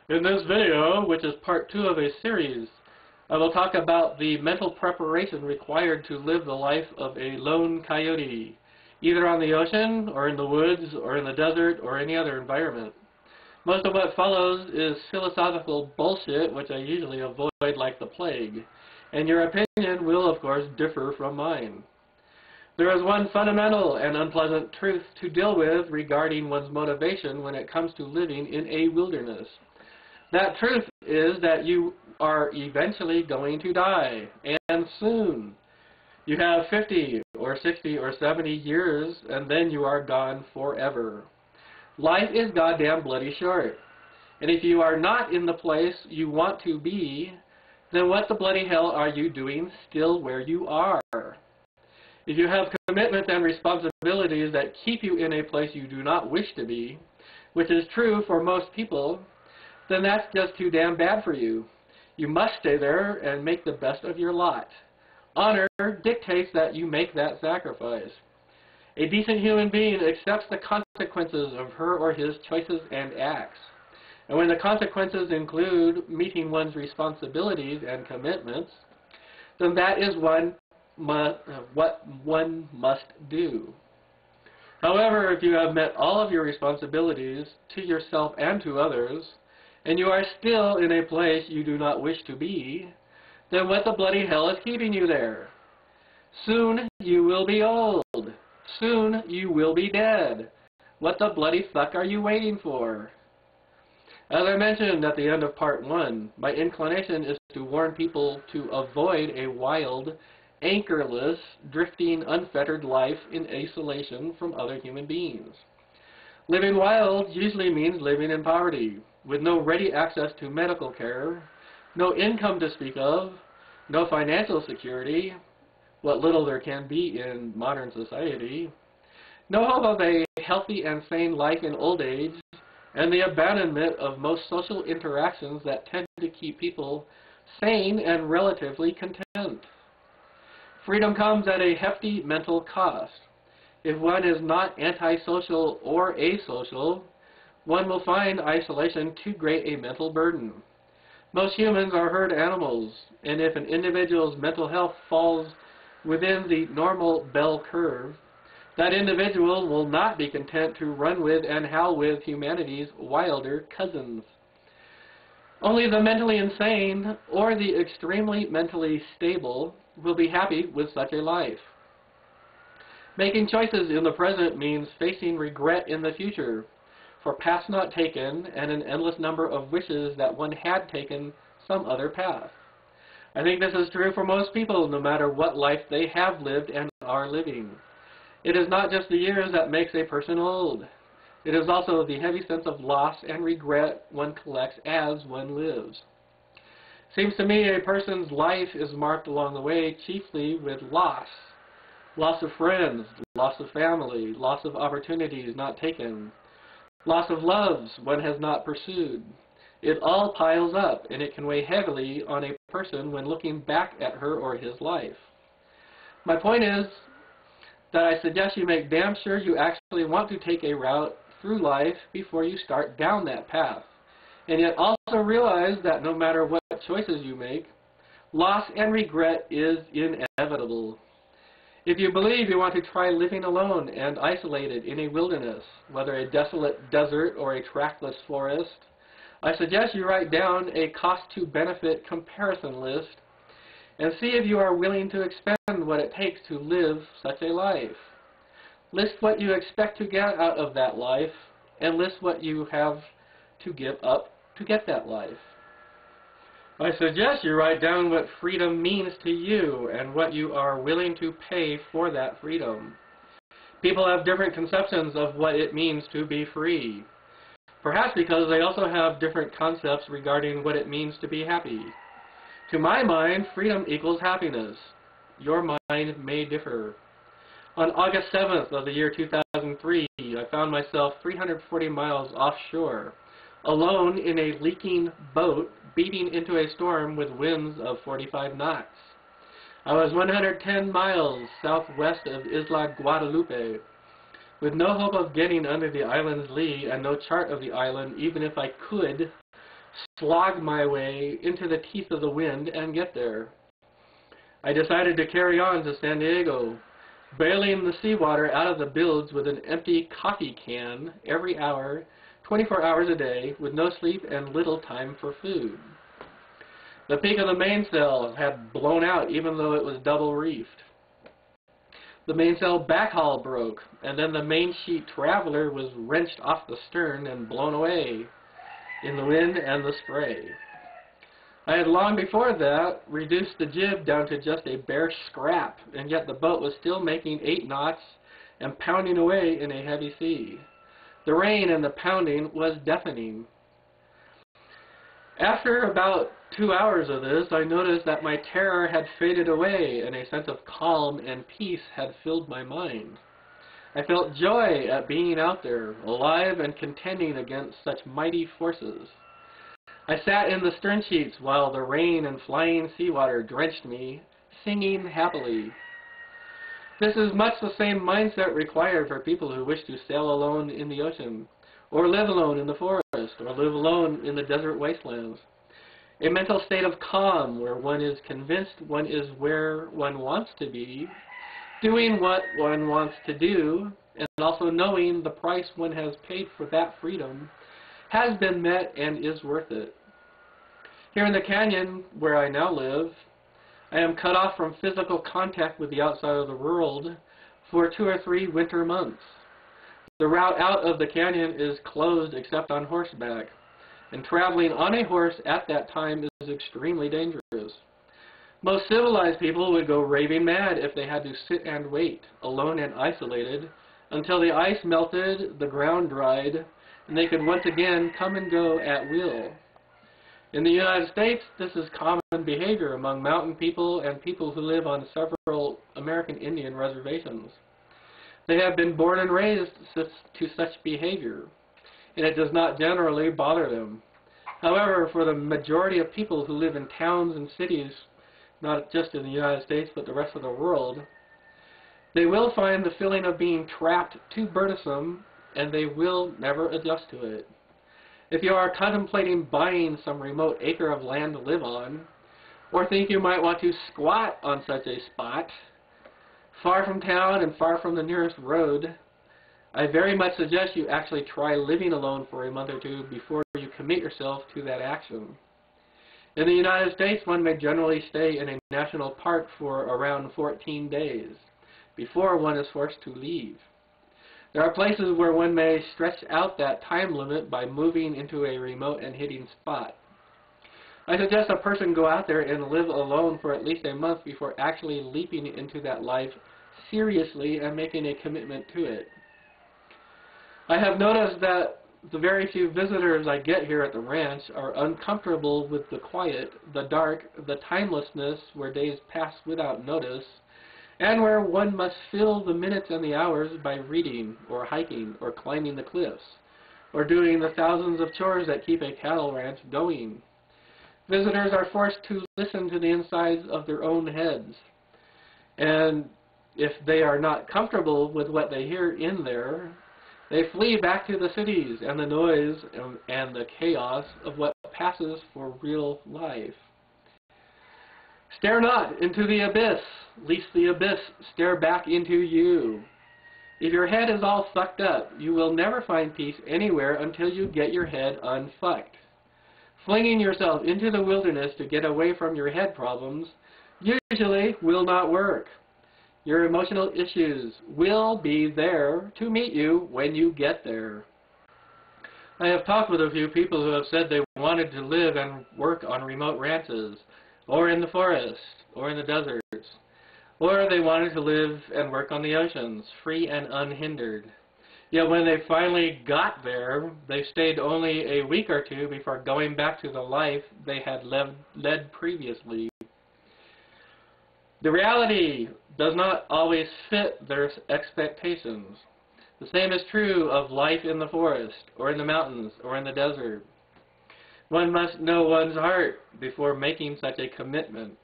In this video, which is part 2 of a series, I will talk about the mental preparation required to live the life of a lone coyote, either on the ocean, or in the woods, or in the desert, or any other environment. Most of what follows is philosophical bullshit, which I usually avoid like the plague, and your opinion will, of course, differ from mine. There is one fundamental and unpleasant truth to deal with regarding one's motivation when it comes to living in a wilderness. That truth is that you are eventually going to die, and soon. You have 50 or 60 or 70 years, and then you are gone forever. Life is goddamn bloody short. And if you are not in the place you want to be, then what the bloody hell are you doing still where you are? If you have commitments and responsibilities that keep you in a place you do not wish to be, which is true for most people, then that's just too damn bad for you. You must stay there and make the best of your lot. Honor dictates that you make that sacrifice. A decent human being accepts the consequences of her or his choices and acts. And when the consequences include meeting one's responsibilities and commitments, then that is what one must do. However, if you have met all of your responsibilities to yourself and to others, and you are still in a place you do not wish to be, then what the bloody hell is keeping you there? Soon you will be old. Soon you will be dead. What the bloody fuck are you waiting for? As I mentioned at the end of part 1, my inclination is to warn people to avoid a wild, anchorless, drifting, unfettered life in isolation from other human beings. Living wild usually means living in poverty, with no ready access to medical care, no income to speak of, no financial security, what little there can be in modern society, no hope of a healthy and sane life in old age, and the abandonment of most social interactions that tend to keep people sane and relatively content. Freedom comes at a hefty mental cost. If one is not antisocial or asocial, one will find isolation too great a mental burden. Most humans are herd animals, and if an individual's mental health falls within the normal bell curve, that individual will not be content to run with and howl with humanity's wilder cousins. Only the mentally insane or the extremely mentally stable will be happy with such a life. Making choices in the present means facing regret in the future for paths not taken and an endless number of wishes that one had taken some other path. I think this is true for most people, no matter what life they have lived and are living. It is not just the years that makes a person old. It is also the heavy sense of loss and regret one collects as one lives. Seems to me a person's life is marked along the way chiefly with loss. Loss of friends, loss of family, loss of opportunities not taken, loss of loves one has not pursued. It all piles up, and it can weigh heavily on a person when looking back at her or his life. My point is that I suggest you make damn sure you actually want to take a route through life before you start down that path, and yet also realize that no matter what choices you make, loss and regret is inevitable. If you believe you want to try living alone and isolated in a wilderness, whether a desolate desert or a trackless forest, I suggest you write down a cost-to-benefit comparison list and see if you are willing to expend what it takes to live such a life. List what you expect to get out of that life, and list what you have to give up to get that life. I suggest you write down what freedom means to you and what you are willing to pay for that freedom. People have different conceptions of what it means to be free, perhaps because they also have different concepts regarding what it means to be happy. To my mind, freedom equals happiness. Your mind may differ. On August 7th of the year 2003, I found myself 340 miles offshore, alone in a leaking boat beating into a storm with winds of 45 knots. I was 110 miles southwest of Isla Guadalupe, with no hope of getting under the island's lee and no chart of the island even if I could slog my way into the teeth of the wind and get there. I decided to carry on to San Diego, bailing the seawater out of the bilge with an empty coffee can every hour, 24 hours a day, with no sleep and little time for food. The peak of the mainsail had blown out even though it was double reefed. The mainsail backhaul broke, and then the main sheet Traveler was wrenched off the stern and blown away in the wind and the spray. I had long before that reduced the jib down to just a bare scrap, and yet the boat was still making 8 knots and pounding away in a heavy sea. The rain and the pounding was deafening. After about 2 hours of this, I noticed that my terror had faded away and a sense of calm and peace had filled my mind. I felt joy at being out there, alive and contending against such mighty forces. I sat in the stern sheets while the rain and flying seawater drenched me, singing happily. This is much the same mindset required for people who wish to sail alone in the ocean, or live alone in the forest, or live alone in the desert wastelands. A mental state of calm where one is convinced one is where one wants to be, doing what one wants to do, and also knowing the price one has paid for that freedom has been met and is worth it. Here in the canyon where I now live, I am cut off from physical contact with the outside of the world for 2 or 3 winter months. The route out of the canyon is closed except on horseback, and traveling on a horse at that time is extremely dangerous. Most civilized people would go raving mad if they had to sit and wait, alone and isolated, until the ice melted, the ground dried, and they could once again come and go at will. In the United States, this is common behavior among mountain people and people who live on several American Indian reservations. They have been born and raised to such behavior, and it does not generally bother them. However, for the majority of people who live in towns and cities, not just in the United States but the rest of the world, they will find the feeling of being trapped too burdensome, and they will never adjust to it. If you are contemplating buying some remote acre of land to live on, or think you might want to squat on such a spot, far from town and far from the nearest road, I very much suggest you actually try living alone for a month or 2 before you commit yourself to that action. In the United States, one may generally stay in a national park for around 14 days before one is forced to leave. There are places where one may stretch out that time limit by moving into a remote and hidden spot. I suggest a person go out there and live alone for at least a month before actually leaping into that life seriously and making a commitment to it. I have noticed that the very few visitors I get here at the ranch are uncomfortable with the quiet, the dark, the timelessness where days pass without notice, and where one must fill the minutes and the hours by reading, or hiking, or climbing the cliffs, or doing the thousands of chores that keep a cattle ranch going. Visitors are forced to listen to the insides of their own heads, and if they are not comfortable with what they hear in there, they flee back to the cities and the noise and the chaos of what passes for real life. Stare not into the abyss, lest the abyss stare back into you. If your head is all fucked up, you will never find peace anywhere until you get your head unfucked. Flinging yourself into the wilderness to get away from your head problems usually will not work. Your emotional issues will be there to meet you when you get there. I have talked with a few people who have said they wanted to live and work on remote ranches, or in the forest, or in the deserts, or they wanted to live and work on the oceans, free and unhindered. Yet when they finally got there, they stayed only a week or 2 before going back to the life they had led previously. The reality does not always fit their expectations. The same is true of life in the forest, or in the mountains, or in the desert. One must know one's heart before making such a commitment.